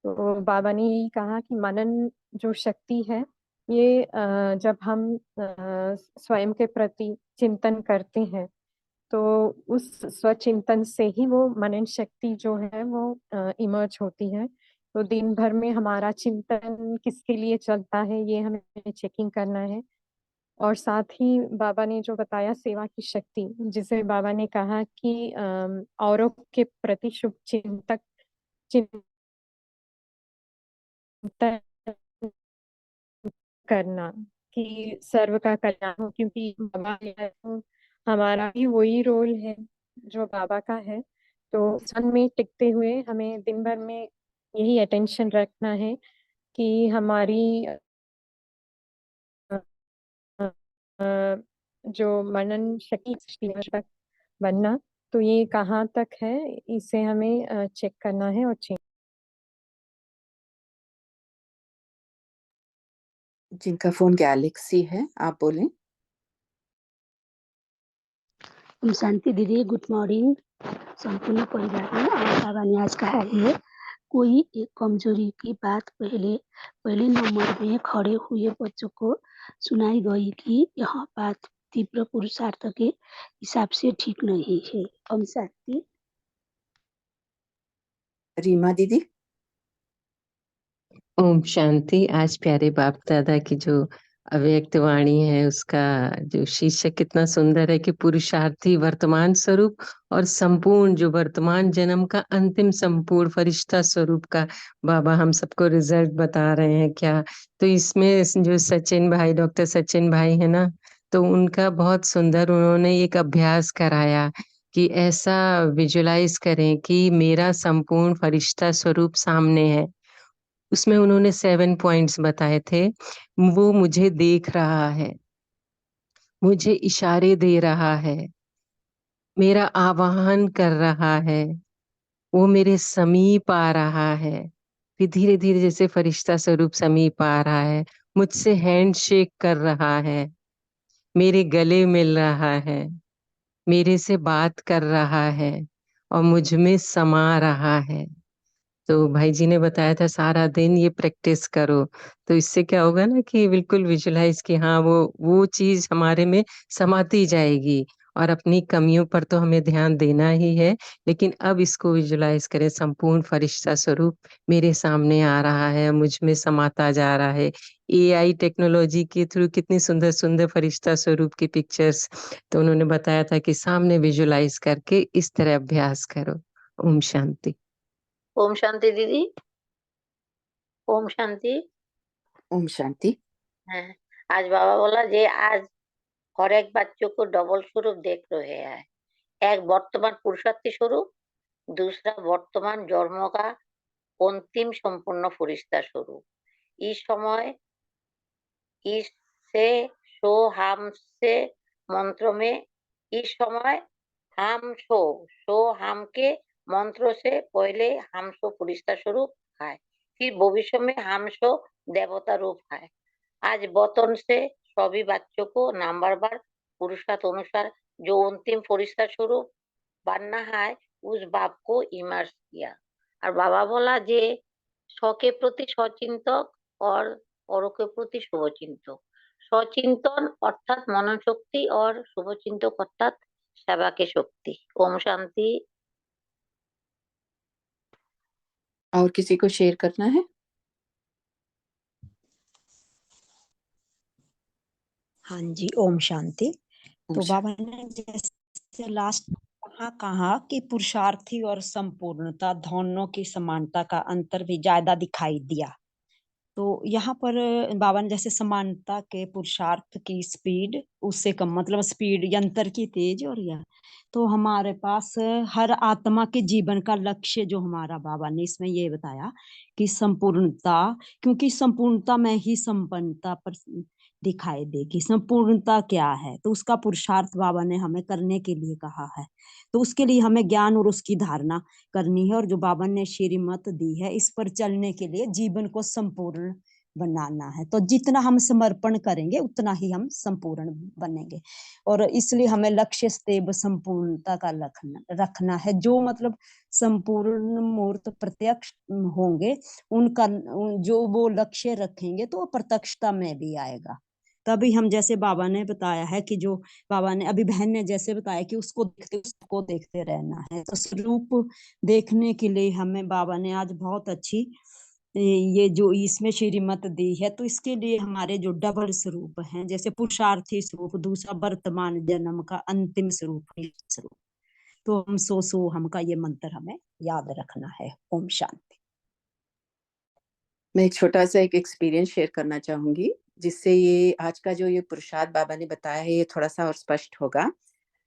तो बाबा ने यही कहा कि मनन जो शक्ति है ये जब हम स्वयं के प्रति चिंतन करते हैं तो उस स्वचिंतन से ही वो मनन शक्ति जो है वो इमर्ज होती है। तो दिन भर में हमारा चिंतन किसके लिए चलता है ये हमें चेकिंग करना है। और साथ ही बाबा ने जो बताया सेवा की शक्ति, जिसे बाबा ने कहा कि औरों के प्रति शुभ चिंतन करना कि सर्व का कल्याण हो, क्योंकि बाबा है तो हमारा भी वही रोल है जो बाबा का है। तो सन में टिकते हुए हमें दिन भर में यही अटेंशन रखना है कि हमारी जो मनन शक्ति तक बनना, तो ये कहाँ तक है इसे हमें चेक करना है और चेक। जिनका फोन गैलेक्सी है आप बोले। ओम शांति दीदी, गुड मॉर्निंग संपूर्ण परिवार में। और बाबा ने आज कहा है कोई एक कमजोरी की बात पहले नंबर में खड़े हुए बच्चों को सुनाई गई कि यह बात तीव्र पुरुषार्थ के हिसाब से ठीक नहीं है। ओम शांति। रीमा दीदी। ओम शांति। आज प्यारे बाप दादा की जो अव्यक्त वाणी है, उसका जो शीर्षक कितना सुंदर है कि पुरुषार्थी वर्तमान स्वरूप और संपूर्ण जो वर्तमान जन्म का अंतिम संपूर्ण फरिश्ता स्वरूप का बाबा हम सबको रिजल्ट बता रहे हैं क्या। तो इसमें जो सचिन भाई, डॉक्टर सचिन भाई है ना, तो उनका बहुत सुंदर उन्होंने एक अभ्यास कराया कि ऐसा विजुलाइज करें कि मेरा संपूर्ण फरिश्ता स्वरूप सामने है। उसमें उन्होंने 7 पॉइंट्स बताए थे। वो मुझे देख रहा है, मुझे इशारे दे रहा है, मेरा आवाहन कर रहा है, वो मेरे समीप आ रहा है, फिर धीरे धीरे जैसे फरिश्ता स्वरूप समीप आ रहा है, मुझसे हैंड शेक कर रहा है, मेरे गले मिल रहा है, मेरे से बात कर रहा है और मुझ में समा रहा है। तो भाई जी ने बताया था सारा दिन ये प्रैक्टिस करो, तो इससे क्या होगा ना कि बिल्कुल विजुलाइज कि हाँ वो चीज हमारे में समाती जाएगी। और अपनी कमियों पर तो हमें ध्यान देना ही है, लेकिन अब इसको विजुलाइज करें, संपूर्ण फरिश्ता स्वरूप मेरे सामने आ रहा है, मुझ में समाता जा रहा है। एआई टेक्नोलॉजी के थ्रू कितनी सुंदर सुंदर फरिश्ता स्वरूप की पिक्चर्स, तो उन्होंने बताया था कि सामने विजुलाइज करके इस तरह अभ्यास करो। ओम शांति। ओम शांति दीदी। ओम शांति। ओम शांति। हाँ, आज बाबा बोला जे आज हर एक बच्चों को डबल स्वरूप देख रहे हैं। एक वर्तमान पुरुषार्थी स्वरूप, दूसरा वर्तमान जन्म का अंतिम संपूर्ण फरिश्ता स्वरूप। इस समय इससे सो हम से मंत्र में इस समय हम सो हम के मंत्र से पहले हम सो फरिश्ता स्वरूप है, फिर भविष्य में हम सो देवता रूप है। आज बतन से सभी बच्चों को नंबर बार पुरुषार्थ अनुसार जो अंतिम फरिश्ता स्वरूप बनना है उस बाप को इमर्स किया। और बाबा बोला जे स्व के प्रति सचिंतक और औरों के प्रति शुभचिंतक। सचिंतन अर्थात मनन शक्ति और शुभचिंतक अर्थात सेवा की शक्ति। ओम शांति। और किसी को शेयर करना है? हाँ जी, ओम शांति। ओम तो शांति। बाबा ने जैसे लास्ट कहा कि पुरुषार्थी और संपूर्णता दोनों की समानता का अंतर भी ज्यादा दिखाई दिया। तो यहाँ पर बाबा ने जैसे समानता के पुरुषार्थ की स्पीड उससे कम, मतलब स्पीड यंत्र की तेज, और यह तो हमारे पास हर आत्मा के जीवन का लक्ष्य जो हमारा बाबा ने इसमें ये बताया कि संपूर्णता, क्योंकि संपूर्णता में ही संपन्नता पर दिखाई देगी। संपूर्णता क्या है, तो उसका पुरुषार्थ बाबा ने हमें करने के लिए कहा है। तो उसके लिए हमें ज्ञान और उसकी धारणा करनी है, और जो बाबा ने श्रीमत दी है इस पर चलने के लिए जीवन को संपूर्ण बनाना है। तो जितना हम समर्पण करेंगे उतना ही हम संपूर्ण बनेंगे, और इसलिए हमें लक्ष्य स्तेब संपूर्णता का रखना है। जो मतलब संपूर्ण मूर्त प्रत्यक्ष होंगे उनका जो वो लक्ष्य रखेंगे तो वो प्रत्यक्षता में भी आएगा। तभी हम, जैसे बाबा ने बताया है कि जो बाबा ने अभी बहन ने जैसे बताया कि उसको देखते रहना है। तो स्वरूप देखने के लिए हमें बाबा ने आज बहुत अच्छी ये जो इसमें श्रीमत दी है। तो इसके लिए हमारे जो डबल स्वरूप हैं, जैसे पुरुषार्थी स्वरूप, दूसरा वर्तमान जन्म का अंतिम स्वरूप, तो हम सो हम का ये मंत्र हमें याद रखना है। ओम शांति। मैं एक छोटा सा एक एक्सपीरियंस शेयर करना चाहूंगी, जिससे ये आज का जो ये पुरुषार्थ बाबा ने बताया है ये थोड़ा सा और स्पष्ट होगा।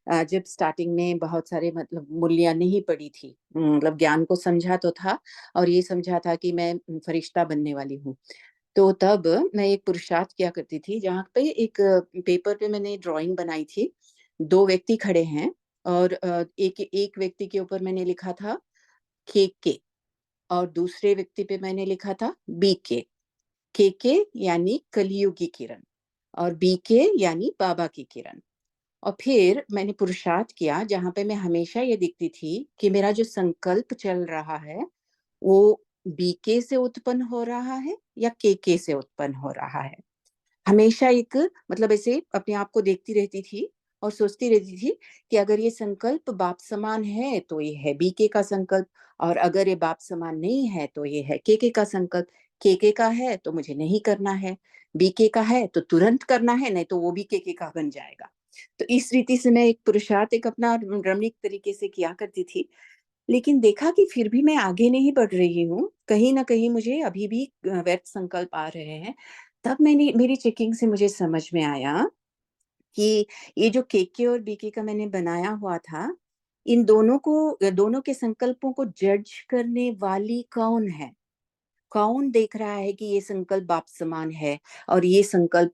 जब स्टार्टिंग में बहुत सारे मतलब मूल्य नहीं पड़ी थी, मतलब ज्ञान को समझा तो था और ये समझा था कि मैं फरिश्ता बनने वाली हूँ। तो तब मैं एक पुरुषार्थ किया करती थी, जहाँ पे एक पेपर पे मैंने ड्राइंग बनाई थी। 2 व्यक्ति खड़े हैं और एक व्यक्ति के ऊपर मैंने लिखा था के और दूसरे व्यक्ति पे मैंने लिखा था के यानी कलियुग की किरण और के यानी बाबा की किरण। और फिर मैंने पुरुषार्थ किया जहाँ पे मैं हमेशा ये दिखती थी कि मेरा जो संकल्प चल रहा है वो बीके से उत्पन्न हो रहा है या के से उत्पन्न हो रहा है। हमेशा एक मतलब ऐसे अपने आप को देखती रहती थी और सोचती रहती थी कि अगर ये संकल्प बाप समान है तो ये है बीके का संकल्प, और अगर ये बाप समान नहीं है तो ये है के का संकल्प। केके का है तो मुझे नहीं करना है, बीके का है तो तुरंत करना है, नहीं तो वो भी केके का बन जाएगा। तो इस रीति से मैं एक पुरुषार्थ एक अपना रमणीक तरीके से किया करती थी। लेकिन देखा कि फिर भी मैं आगे नहीं बढ़ रही हूँ, कहीं न कहीं मुझे अभी भी व्यर्थ संकल्प आ रहे हैं। तब मैंने मेरी चेकिंग से मुझे समझ में आया कि ये जो केके और बीके का मैंने बनाया हुआ था, इन दोनों के संकल्पों को जज करने वाली कौन है? कौन देख रहा है कि ये संकल्प बाप समान है और ये संकल्प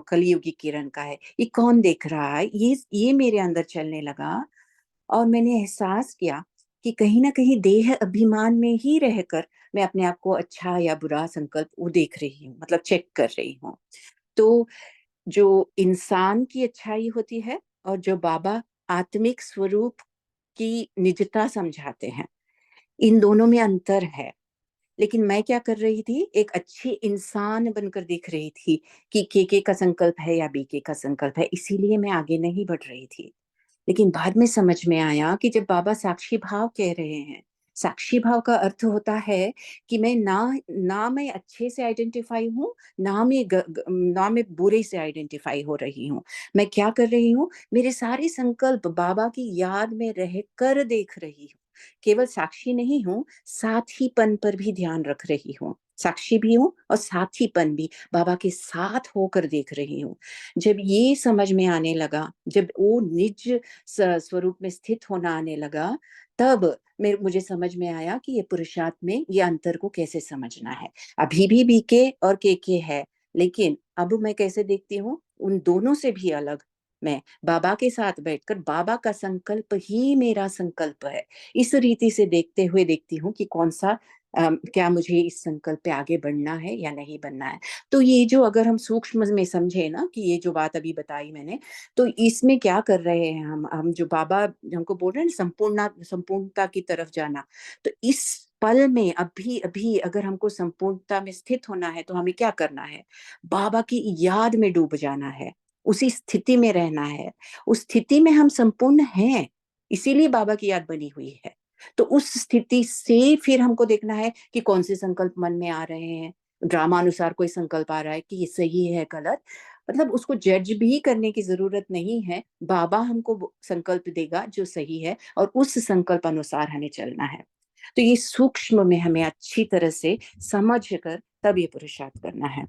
कलियुगी किरण का है? ये कौन देख रहा है? ये मेरे अंदर चलने लगा और मैंने एहसास किया कि कहीं न कहीं देह अभिमान में ही रहकर मैं अपने आप को अच्छा या बुरा संकल्प वो देख रही हूँ, मतलब चेक कर रही हूँ। तो जो इंसान की अच्छाई होती है और जो बाबा आत्मिक स्वरूप की निजता समझाते हैं, इन दोनों में अंतर है। लेकिन मैं क्या कर रही थी, एक अच्छी इंसान बनकर दिख रही थी कि केके का संकल्प है या बीके का संकल्प है, इसीलिए मैं आगे नहीं बढ़ रही थी। लेकिन बाद में समझ में आया कि जब बाबा साक्षी भाव कह रहे हैं, साक्षी भाव का अर्थ होता है कि मैं ना मैं अच्छे से आइडेंटिफाई हूँ, ना मैं बुरे से आइडेंटिफाई हो रही हूँ। मैं क्या कर रही हूँ, मेरे सारे संकल्प बाबा की याद में रहकर देख रही हूँ। केवल साक्षी नहीं हूँ, साथीपन पर भी ध्यान रख रही हूँ। साक्षी भी हूँ और साथीपन भी, बाबा के साथ होकर देख रही हूँ। जब ये समझ में आने लगा, जब वो निज स्वरूप में स्थित होना आने लगा, तब मुझे समझ में आया कि ये पुरुषार्थ में ये अंतर को कैसे समझना है। अभी भी बीके और केके है, लेकिन अब मैं कैसे देखती हूँ, उन दोनों से भी अलग मैं बाबा के साथ बैठकर बाबा का संकल्प ही मेरा संकल्प है। इस रीति से देखते हुए देखती हूँ कि कौन सा क्या मुझे इस संकल्प पे आगे बढ़ना है या नहीं बढ़ना है। तो ये जो अगर हम सूक्ष्म में समझे ना कि ये जो बात अभी बताई मैंने, तो इसमें क्या कर रहे हैं हम जो बाबा हमको बोल रहे हैं ना संपूर्णता की तरफ जाना, तो इस पल में अभी अभी अगर हमको संपूर्णता में स्थित होना है तो हमें क्या करना है, बाबा की याद में डूब जाना है, उसी स्थिति में रहना है। उस स्थिति में हम संपूर्ण हैं, इसीलिए बाबा की याद बनी हुई है। तो उस स्थिति से फिर हमको देखना है कि कौन से संकल्प मन में आ रहे हैं, ड्रामा अनुसार कोई संकल्प आ रहा है कि ये सही है गलत, मतलब उसको जज भी करने की जरूरत नहीं है। बाबा हमको संकल्प देगा जो सही है और उस संकल्प अनुसार हमें चलना है। तो ये सूक्ष्म में हमें अच्छी तरह से समझ कर तब ये पुरुषार्थ करना है।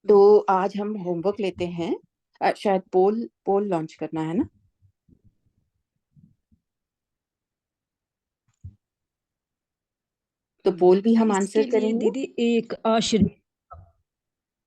तो आज हम होमवर्क लेते हैं। शायद पोल पोल लॉन्च करना है ना? तो पोल भी हम इसके आंसर लिए करेंगे। दीदी एक अशरीरी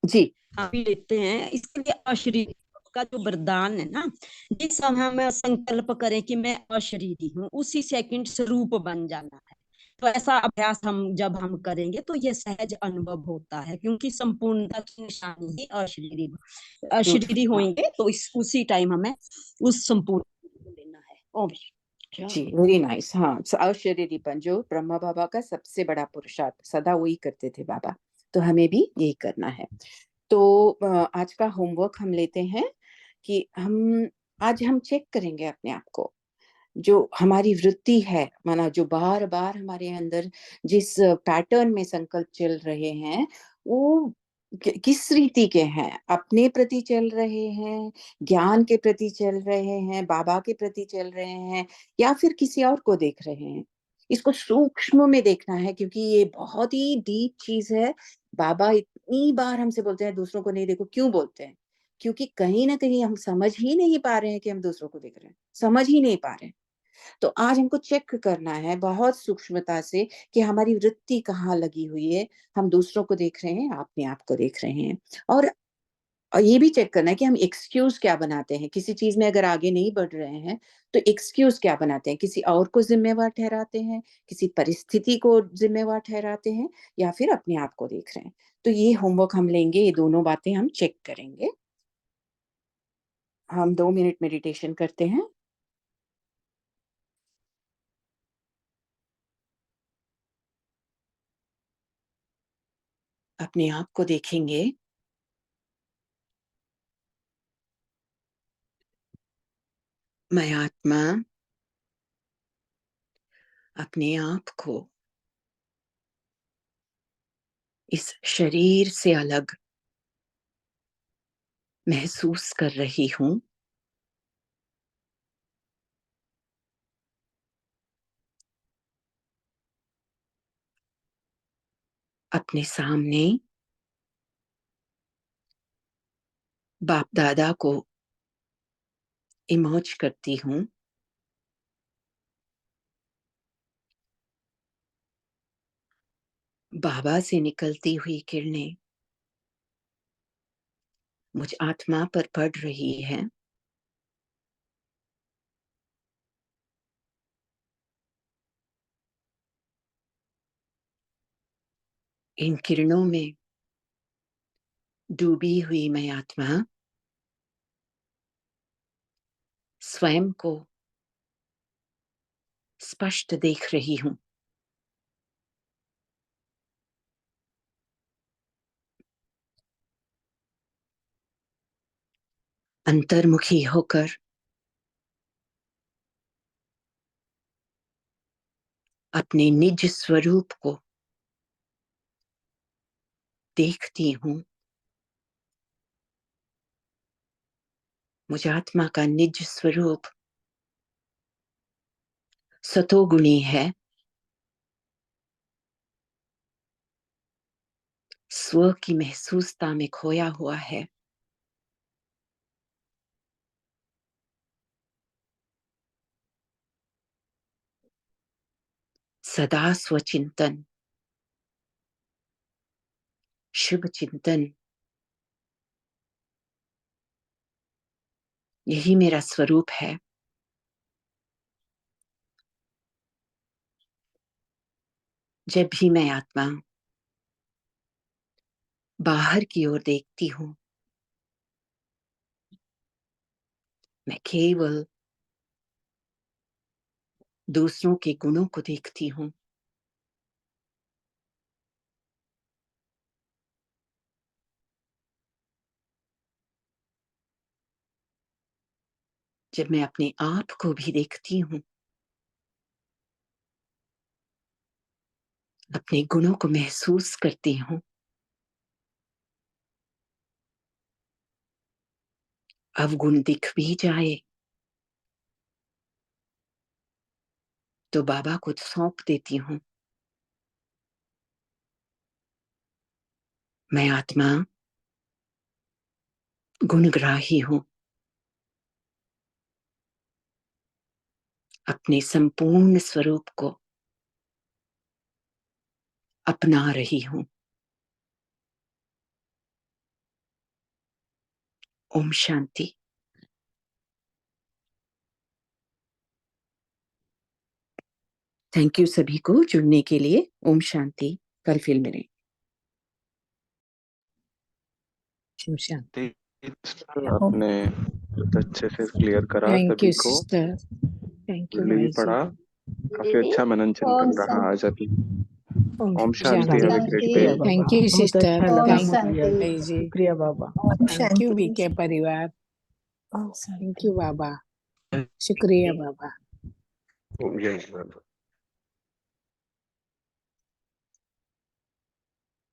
जी हम लेते हैं। इसके लिए अशरीरी का जो वरदान है ना, जिस समय हम संकल्प करें कि मैं अशरीरी हूँ, उसी सेकंड स्वरूप बन जाना है। तो ऐसा अभ्यास जब हम करेंगे तो ये सहज अनुभव होता है, क्योंकि संपूर्णता की निशानी ही अशरीरी हाँ होंगे। तो उसी टाइम हमें उस संपूर्ण को लेना है। ओम जी, वेरी नाइस। हाँ, अशरीरीपन जो ब्रह्मा बाबा का सबसे बड़ा पुरुषार्थ, सदा वही करते थे बाबा, तो हमें भी यही करना है। तो आज का होमवर्क हम लेते हैं कि आज हम चेक करेंगे अपने आप को, जो हमारी वृत्ति है, माना जो बार बार हमारे अंदर जिस पैटर्न में संकल्प चल रहे हैं, वो किस रीति के हैं, अपने प्रति चल रहे हैं, ज्ञान के प्रति चल रहे हैं, बाबा के प्रति चल रहे हैं, या फिर किसी और को देख रहे हैं। इसको सूक्ष्म में देखना है, क्योंकि ये बहुत ही डीप चीज है। बाबा इतनी बार हमसे बोलते हैं दूसरों को नहीं देखो, क्यों बोलते हैं? क्योंकि कहीं ना कहीं हम समझ ही नहीं पा रहे हैं कि हम दूसरों को देख रहे हैं, समझ ही नहीं पा रहे हैं। तो आज हमको चेक करना है बहुत सूक्ष्मता से कि हमारी वृत्ति कहाँ लगी हुई है। हम दूसरों को देख रहे हैं, अपने आप को देख रहे हैं। और ये भी चेक करना है कि हम एक्सक्यूज क्या बनाते हैं, किसी चीज में अगर आगे नहीं बढ़ रहे हैं तो एक्सक्यूज क्या बनाते हैं, किसी और को जिम्मेवार ठहराते हैं, किसी परिस्थिति को जिम्मेवार ठहराते हैं, या फिर अपने आप को देख रहे हैं। तो ये होमवर्क हम लेंगे, ये दोनों बातें हम चेक करेंगे। हम 2 मिनट मेडिटेशन करते हैं। अपने आप को देखेंगे। मैं आत्मा अपने आप को इस शरीर से अलग महसूस कर रही हूं। अपने सामने बाप दादा को इमर्ज करती हूं। बाबा से निकलती हुई किरणें मुझ आत्मा पर पड़ रही है। इन किरणों में डूबी हुई मैं आत्मा स्वयं को स्पष्ट देख रही हूं। अंतर्मुखी होकर अपने निज स्वरूप को देखती हूं। मुझ आत्मा का निज स्वरूप सतोगुणी है। स्व की महसूसता में खोया हुआ है। सदा स्वचिंतन, शुभ चिंतन, यही मेरा स्वरूप है। जब भी मैं आत्मा बाहर की ओर देखती हूं, मैं केवल दूसरों के गुणों को देखती हूं। जब मैं अपने आप को भी देखती हूं, अपने गुणों को महसूस करती हूं, अवगुण दिख भी जाए तो बाबा को सौंप देती हूं। मैं आत्मा गुणग्राही हूं। अपने संपूर्ण स्वरूप को अपना रही हूं। ओम शांति। थैंक यू सभी को जुड़ने के लिए। ओम शांति। कल फिर मिलें। ओम शांति। आपने बहुत अच्छे से क्लियर करा थैंक सभी यू को। सिस्टर। थैंक यू मुरली भी भाई जी। पढ़ा, काफी अच्छा मनन चिंतन रहा आज अभी। ओम शांति। शांति। Have a great day. Thank you बहुत सिस्टर। अच्छा लगा थैंक मुरलिया यू जी, भाई जी। शुक्रिया बाबा। थैंक यू बीके परिवार। थैंक यू बाबा। शुक्रिया बाबा। जय बाबा।